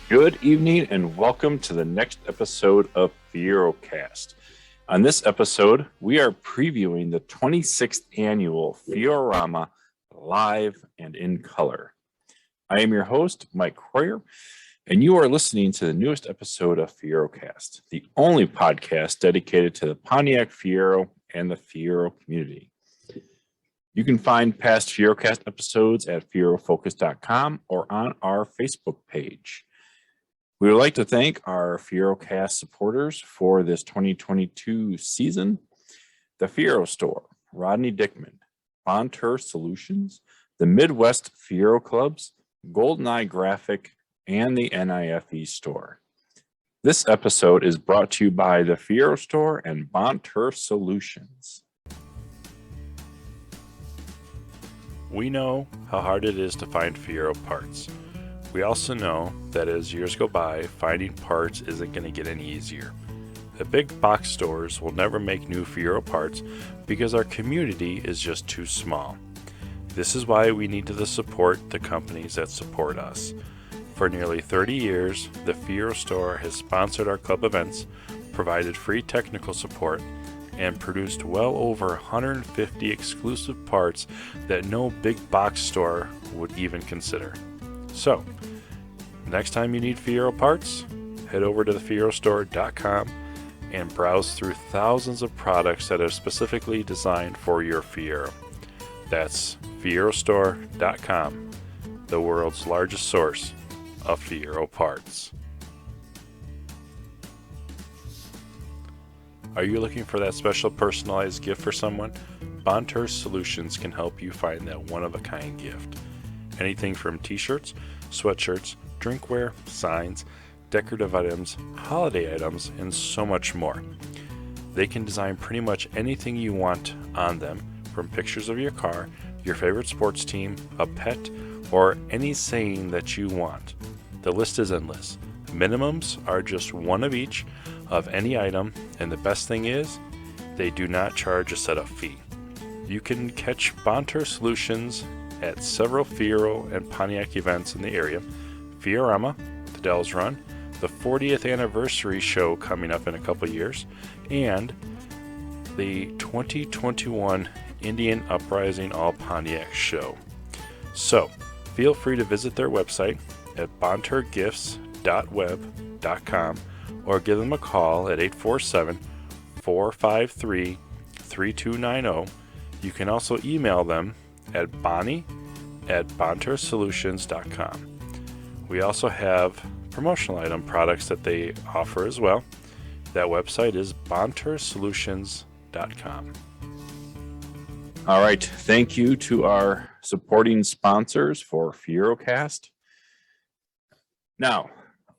Good evening and welcome to the next episode of FieroCast. On this episode, we are previewing the 26th annual Fierorama live and in color. I am your host, Mike Royer, and you are listening to the newest episode of FieroCast, the only podcast dedicated to the Pontiac Fiero and the Fiero community. You can find past FieroCast episodes at fierofocus.com or on our Facebook page. We would like to thank our FieroCast supporters for this 2022 season: the Fiero Store, Rodney Dickman, Bontur Solutions, the Midwest Fiero Clubs, GoldenEye Graphic, and the N.I.F.E store. This episode is brought to you by the Fiero Store and Bontur Solutions. We know how hard it is to find Fiero parts. We also know that as years go by, finding parts isn't going to get any easier. The big box stores will never make new Fiero parts because our community is just too small. This is why we need to support the companies that support us. For nearly 30 years, the Fiero Store has sponsored our club events, provided free technical support, and produced well over 150 exclusive parts that no big box store would even consider. So, next time you need Fiero parts, head over to thefierostore.com and browse through thousands of products that are specifically designed for your Fiero. That's fierostore.com, the world's largest source of Fiero parts. Are you looking for that special personalized gift for someone? Bontur Solutions can help you find that one-of-a-kind gift. Anything from t-shirts, sweatshirts, drinkware, signs, decorative items, holiday items, and so much more. They can design pretty much anything you want on them, from pictures of your car, your favorite sports team, a pet, or any saying that you want. The list is endless. Minimums are just one of each of any item, and the best thing is, they do not charge a setup fee. You can catch Bontur Solutions at several Fiero and Pontiac events in the area: Fierorama, the Dells Run, the 40th anniversary show coming up in a couple years, and the 2021 Indian Uprising All Pontiac show. So, feel free to visit their website at bonturgifts.web.com or give them a call at 847-453-3290. You can also email them at bonnie@bontursolutions.com. We also have promotional item products that they offer as well. That website is bontursolutions.com. All right, thank you to our supporting sponsors for FieroCast. Now,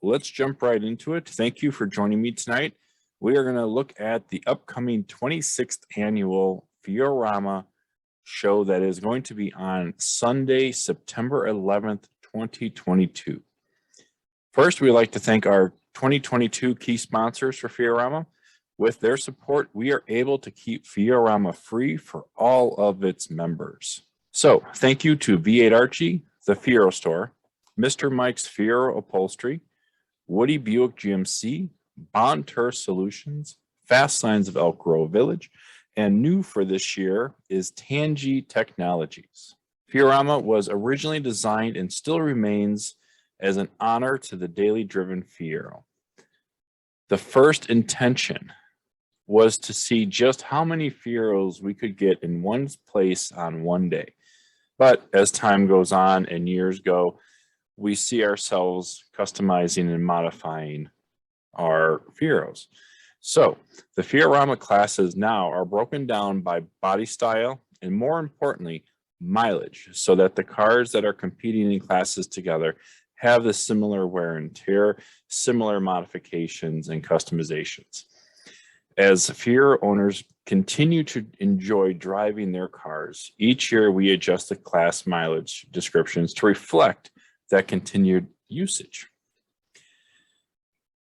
let's jump right into it. Thank you for joining me tonight. We are going to look at the upcoming 26th annual Fierorama show that is going to be on Sunday, September 11th, 2022. First, we'd like to thank our 2022 key sponsors for Fierorama. With their support, we are able to keep Fierorama free for all of its members. So, thank you to V8 Archie, the Fiero Store, Mr. Mike's Fiero Upholstery, Woody Buick GMC, Bontur Solutions, Fast Signs of Elk Grove Village, and new for this year is Tangi Technologies. Fierorama was originally designed and still remains as an honor to the daily driven Fiero. The first intention was to see just how many Fieros we could get in one place on one day. But as time goes on and years go, we see ourselves customizing and modifying our Fieros. So the Fierorama classes now are broken down by body style and, more importantly, mileage, so that the cars that are competing in classes together have the similar wear and tear, similar modifications and customizations. As Fiero owners continue to enjoy driving their cars, each year we adjust the class mileage descriptions to reflect that continued usage.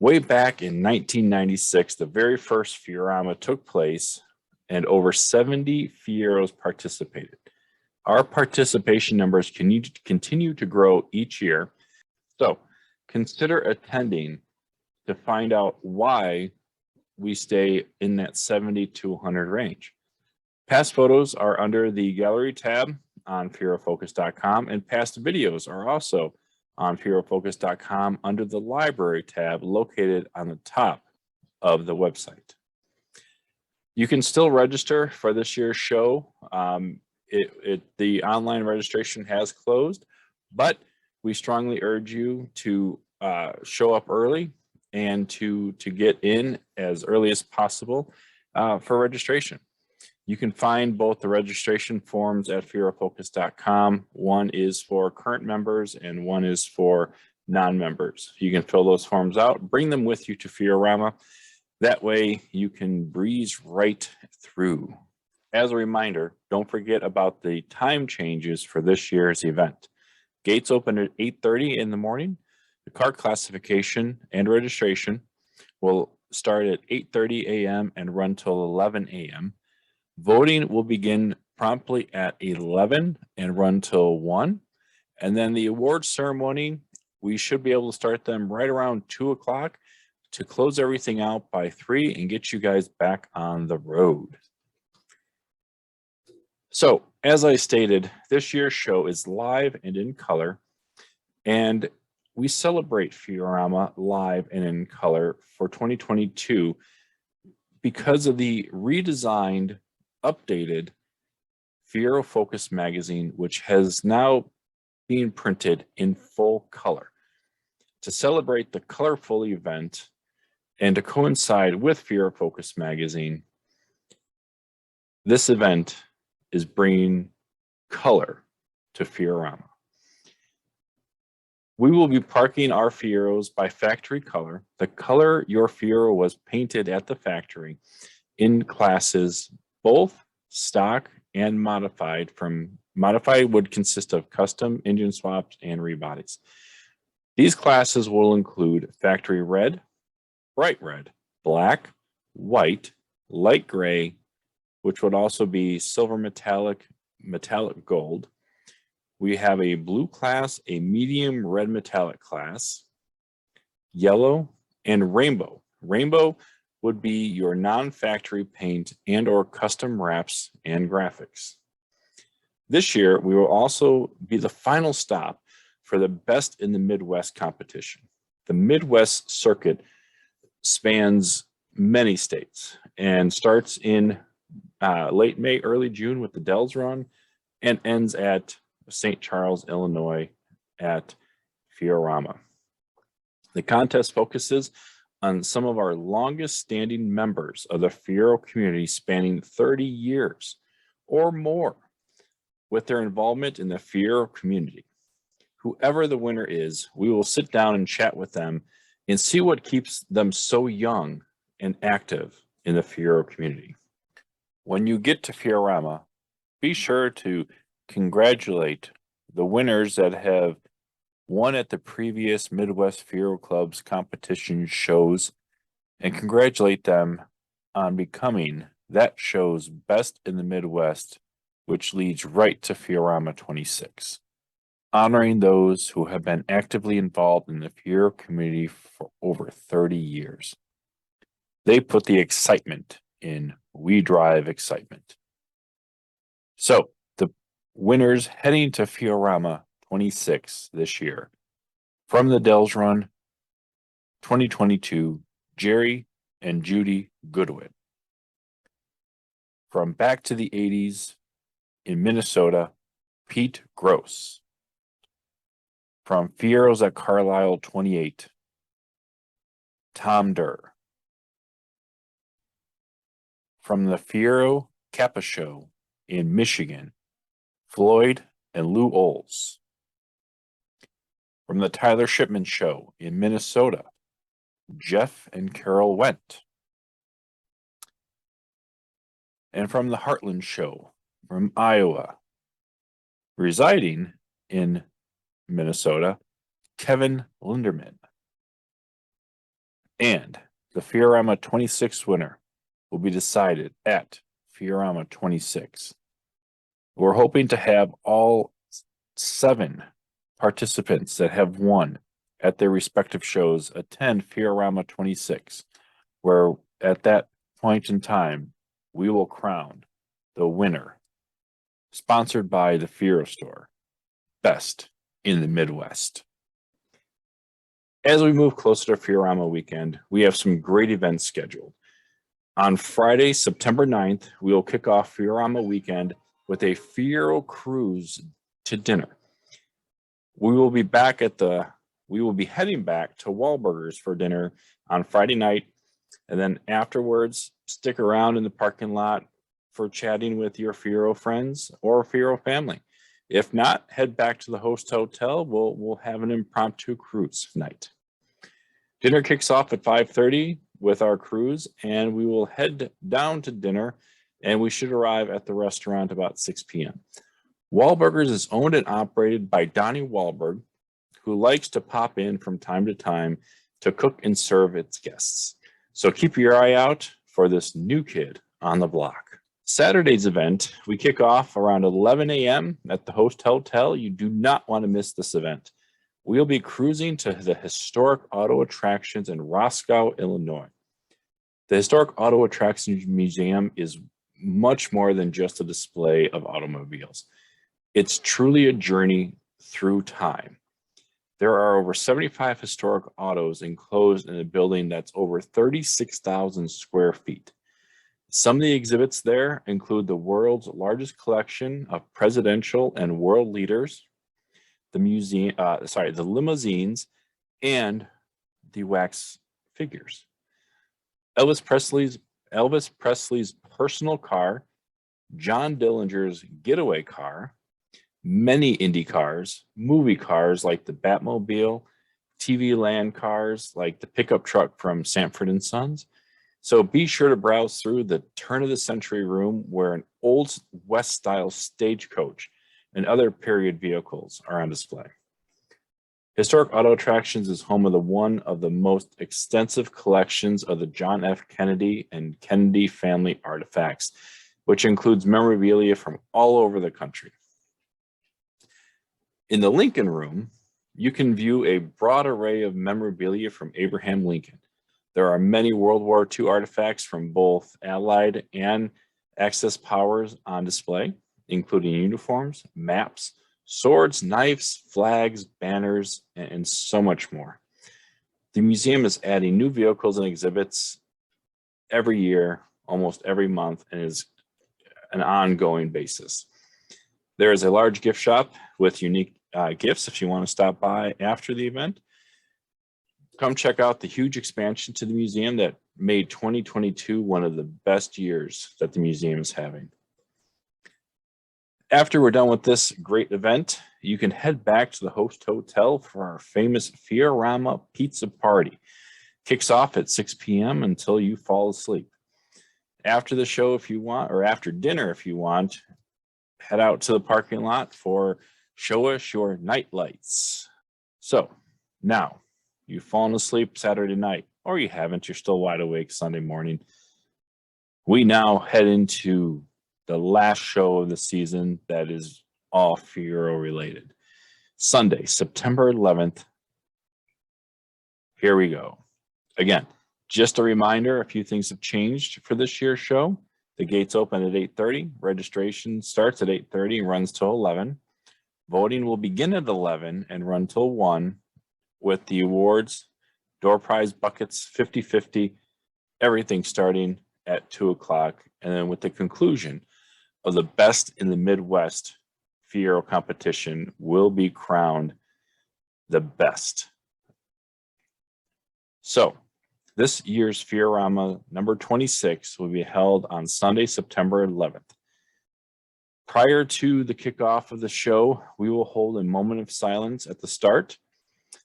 Way back in 1996, the very first Fierorama took place and over 70 Fieros participated. Our participation numbers continue to grow each year. So consider attending to find out why we stay in that 70 to 100 range. Past photos are under the gallery tab on FieroFocus.com, and past videos are also on FieroFocus.com under the library tab located on the top of the website. You can still register for this year's show. The online registration has closed, but we strongly urge you to show up early and to get in as early as possible for registration. You can find both the registration forms at FieroFocus.com. One is for current members and one is for non-members. You can fill those forms out, bring them with you to Fierorama. That way you can breeze right through. As a reminder, don't forget about the time changes for this year's event. Gates open at 8:30 in the morning. The cart classification and registration will start at 8:30 a.m. and run till 11 a.m. Voting will begin promptly at 11 and run till 1. And then the award ceremony, we should be able to start them right around 2 o'clock to close everything out by 3 and get you guys back on the road. So, as I stated, this year's show is live and in color, and we celebrate Fiorama live and in color for 2022 because of the redesigned, updated Fiero Focus magazine, which has now been printed in full color. To celebrate the colorful event and to coincide with Fiero Focus magazine, this event is bringing color to Fiorama. We will be parking our Fieros by factory color, the color your Fiero was painted at the factory, in classes both stock and modified. Modified would consist of custom engine swaps and rebodies. These classes will include factory red, bright red, black, white, light gray, which would also be silver metallic gold. We have a blue class, a medium red metallic class, yellow, and rainbow. Rainbow would be your non-factory paint and or custom wraps and graphics. This year, we will also be the final stop for the Best in the Midwest competition. The Midwest circuit spans many states and starts in late May, early June with the Dells Run and ends at St. Charles, Illinois at Fierorama. The contest focuses on some of our longest standing members of the Fiero community spanning 30 years or more with their involvement in the Fiero community. Whoever the winner is, we will sit down and chat with them and see what keeps them so young and active in the Fiero community. When you get to Fierorama, be sure to congratulate the winners that have won at the previous Midwest Fiero Club's competition shows and congratulate them on becoming that show's best in the Midwest, which leads right to Fierorama 26, honoring those who have been actively involved in the Fiero community for over 30 years. They put the excitement in. We drive excitement. So the winners heading to Fierorama 26 this year. From the Dells Run 2022, Jerry and Judy Goodwin. From Back to the 80s in Minnesota, Pete Gross. From Fieros at Carlisle 28, Tom Durr. From the Fiero Kappa Show in Michigan, Floyd and Lou Oles. From the Tyler Shipman Show in Minnesota, Jeff and Carol Wendt. And from the Heartland Show from Iowa, residing in Minnesota, Kevin Linderman. And the Fierorama 26 winner will be decided at Fierorama 26. We're hoping to have all 7 participants that have won at their respective shows attend Fierorama 26, where at that point in time, we will crown the winner, sponsored by the Fiero Store, best in the Midwest. As we move closer to Fierorama weekend, we have some great events scheduled. On Friday, September 9th, we will kick off Fierorama weekend with a Fiero cruise to dinner. We will be heading back to Wahlburgers for dinner on Friday night, and then afterwards, stick around in the parking lot for chatting with your Fiero friends or Fiero family. If not, head back to the host hotel. We'll have an impromptu cruise night. Dinner kicks off at 5:30 with our cruise, and we will head down to dinner, and we should arrive at the restaurant about 6 p.m. Wahlburgers is owned and operated by Donnie Wahlberg, who likes to pop in from time to time to cook and serve its guests. So keep your eye out for this new kid on the block. Saturday's event, we kick off around 11 a.m. at the host hotel. You do not want to miss this event. We'll be cruising to the Historic Auto Attractions in Roscoe, Illinois. The Historic Auto Attractions Museum is much more than just a display of automobiles. It's truly a journey through time. There are over 75 historic autos enclosed in a building that's over 36,000 square feet. Some of the exhibits there include the world's largest collection of presidential and world leaders, the limousines, and the wax figures. Elvis Presley's personal car, John Dillinger's getaway car, many Indy cars, movie cars like the Batmobile, TV land cars like the pickup truck from Sanford and Sons. So be sure to browse through the turn of the century room where an old West style stagecoach and other period vehicles are on display. Historic Auto Attractions is home of one of the most extensive collections of the John F. Kennedy and Kennedy family artifacts, which includes memorabilia from all over the country. In the Lincoln Room, you can view a broad array of memorabilia from Abraham Lincoln. There are many World War II artifacts from both Allied and Axis powers on display, including uniforms, maps, swords, knives, flags, banners, and so much more. The museum is adding new vehicles and exhibits every year, almost every month, and is an ongoing basis. There is a large gift shop with unique gifts if you want to stop by after the event. Come check out the huge expansion to the museum that made 2022 one of the best years that the museum is having. After we're done with this great event, you can head back to the host hotel for our famous Fierorama pizza party. Kicks off at 6 p.m. until you fall asleep. After the show, if you want, or after dinner, if you want, head out to the parking lot for Show Us Your Night Lights. So now you've fallen asleep Saturday night, or you haven't, you're still wide awake Sunday morning. We now head into the last show of the season that is all Fiero related. Sunday, September 11th. Here we go. Again, just a reminder, a few things have changed for this year's show. The gates open at 8:30. Registration starts at 8:30 and runs till 11. Voting will begin at 11 and run till 1, with the awards, door prize buckets, 50-50, everything starting at 2 o'clock. And then with the conclusion of the best in the Midwest Fiero competition will be crowned the best. So this year's Fierorama number 26 will be held on Sunday, September 11th. Prior to the kickoff of the show, we will hold a moment of silence at the start.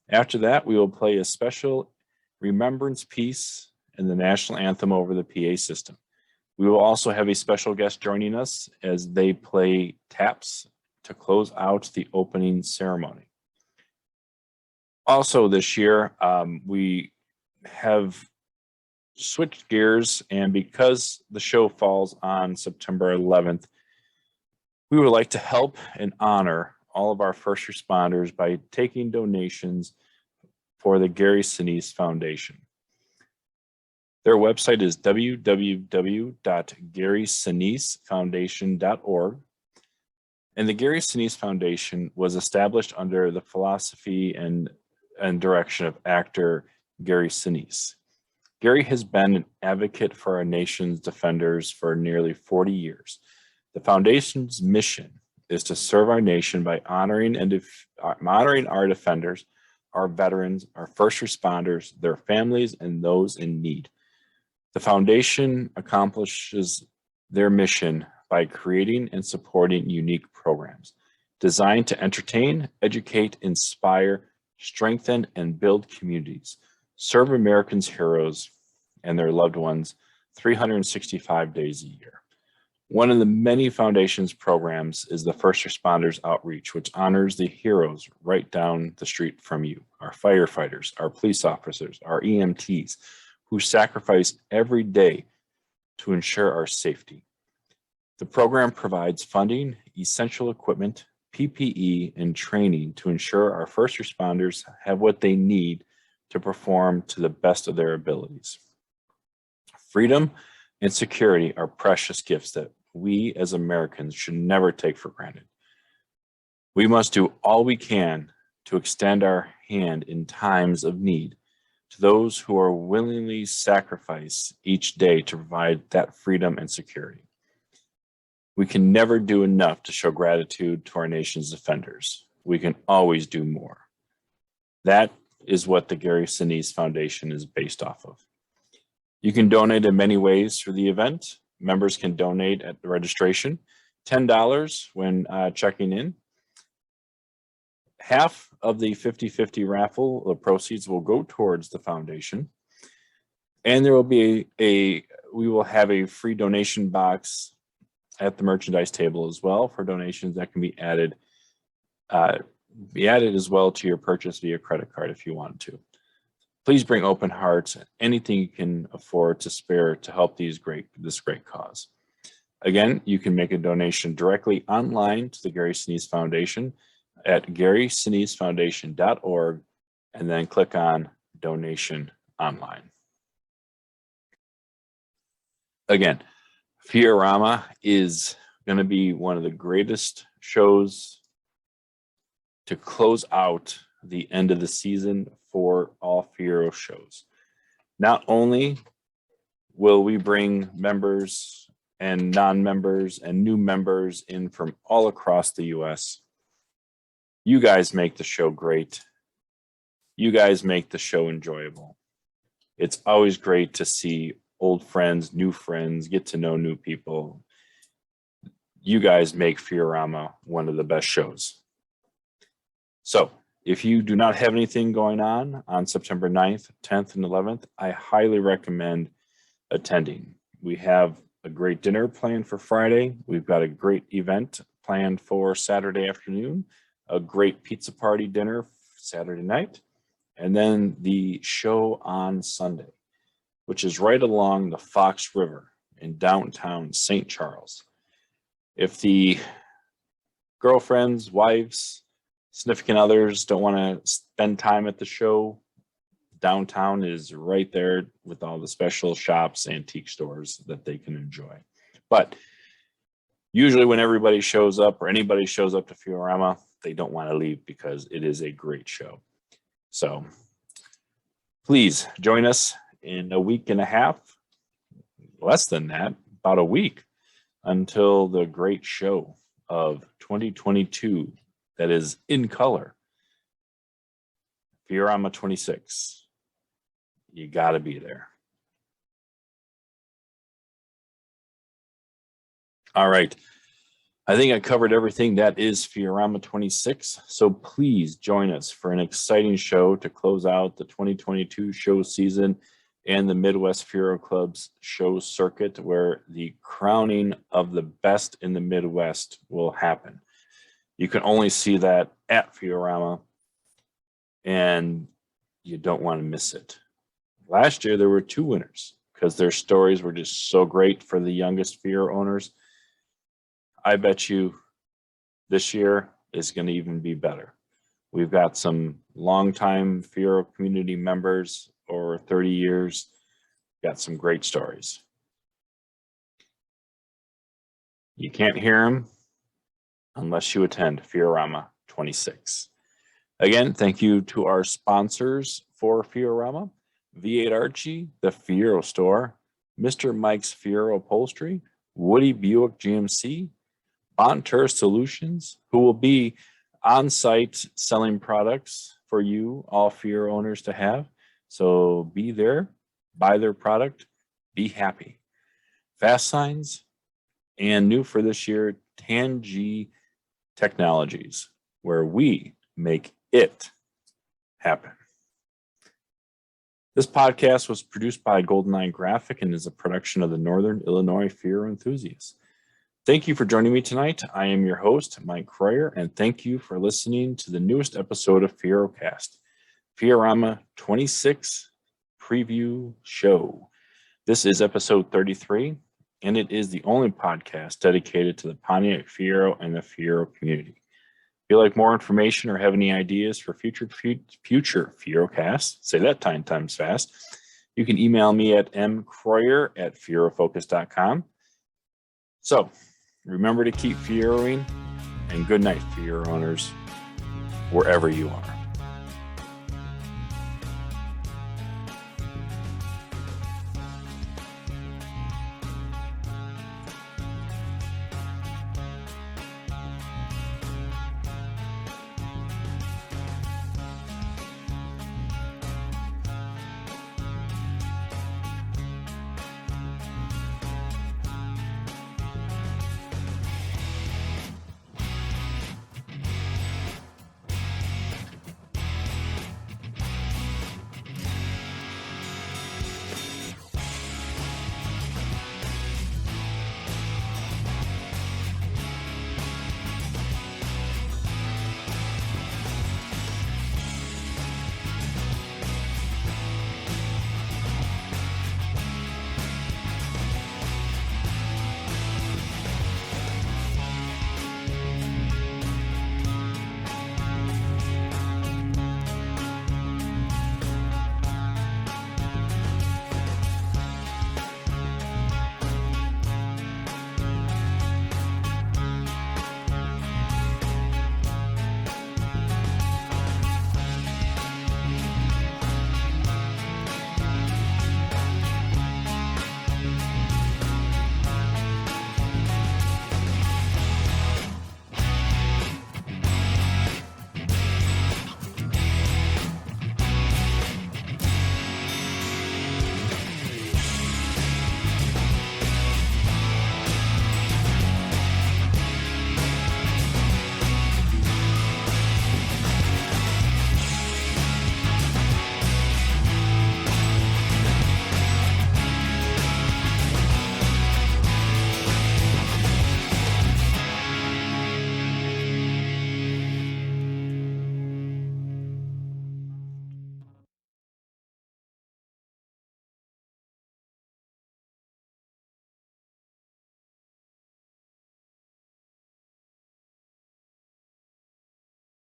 After that, we will play a special remembrance piece and the national anthem over the PA system. We will also have a special guest joining us as they play taps to close out the opening ceremony. Also this year, we have switched gears, and because the show falls on September 11th, we would like to help and honor all of our first responders by taking donations for the Gary Sinise Foundation. Their website is www.garysinisefoundation.org. And the Gary Sinise Foundation was established under the philosophy and direction of actor Gary Sinise. Gary has been an advocate for our nation's defenders for nearly 40 years. The foundation's mission is to serve our nation by honoring our defenders, our veterans, our first responders, their families, and those in need. The foundation accomplishes their mission by creating and supporting unique programs designed to entertain, educate, inspire, strengthen, and build communities, serve Americans' heroes and their loved ones 365 days a year. One of the many foundation's programs is the First Responders Outreach, which honors the heroes right down the street from you, our firefighters, our police officers, our EMTs, who sacrifice every day to ensure our safety. The program provides funding, essential equipment, PPE, and training to ensure our first responders have what they need to perform to the best of their abilities. Freedom and security are precious gifts that we as Americans should never take for granted. We must do all we can to extend our hand in times of need to those who are willingly sacrifice each day to provide that freedom and security. We can never do enough to show gratitude to our nation's defenders. We can always do more. That is what the Gary Sinise Foundation is based off of. You can donate in many ways for the event. Members can donate at the registration, $10 when checking in. Half of the 50-50 raffle, the proceeds will go towards the foundation. And there will be we will have a free donation box at the merchandise table as well for donations that can be added as well to your purchase via credit card if you want to. Please bring open hearts and anything you can afford to spare to help this great cause. Again, you can make a donation directly online to the Gary Sinise Foundation at garysinisefoundation.org and then click on Donation Online. Again, Fierorama is going to be one of the greatest shows to close out the end of the season for all Fiero shows. Not only will we bring members and non-members and new members in from all across the US, you guys make the show great. You guys make the show enjoyable. It's always great to see old friends, new friends, get to know new people. You guys make Fierorama one of the best shows. So if you do not have anything going on September 9th, 10th, and 11th, I highly recommend attending. We have a great dinner planned for Friday. We've got a great event planned for Saturday afternoon, a great pizza party dinner Saturday night, and then the show on Sunday, which is right along the Fox River in downtown St. Charles. If the girlfriends, wives, significant others don't want to spend time at the show, downtown is right there with all the special shops, antique stores that they can enjoy. But usually when everybody shows up or anybody shows up to Fierorama, they don't want to leave because it is a great show. So please join us in a week and a half, less than that, about a week, until the great show of 2022 that is in color, Fierorama 26. You got to be there. All right. I think I covered everything that is Fierorama 26. So please join us for an exciting show to close out the 2022 show season and the Midwest Fiero Club's show circuit, where the crowning of the best in the Midwest will happen. You can only see that at Fierorama, and you don't want to miss it. Last year, there were 2 winners because their stories were just so great for the youngest Fiero owners. I bet you this year is going to even be better. We've got some longtime Fiero community members, over 30 years. Got some great stories. You can't hear them unless you attend Fierorama 26. Again, thank you to our sponsors for Fierorama, V8 Archie, the Fiero Store, Mr. Mike's Fiero Upholstery, Woody Buick GMC, Bontur Solutions, who will be on-site selling products for you, all Fiero owners, to have. So be there, buy their product, be happy. Fast Signs, and new for this year, Tangy Technologies, where we make it happen. This podcast was produced by GoldenEye Graphic and is a production of the Northern Illinois Fiero Enthusiasts. Thank you for joining me tonight. I am your host, Mike Croyer, and thank you for listening to the newest episode of FieroCast, Fierorama 26 Preview Show. This is episode 33, and it is the only podcast dedicated to the Pontiac Fiero and the Fiero community. If you'd like more information or have any ideas for future FieroCasts, say that 10 times fast, you can email me at mcroyer@fierofocus.com. So, remember to keep Fieroing, and good night, Fiero owners, wherever you are.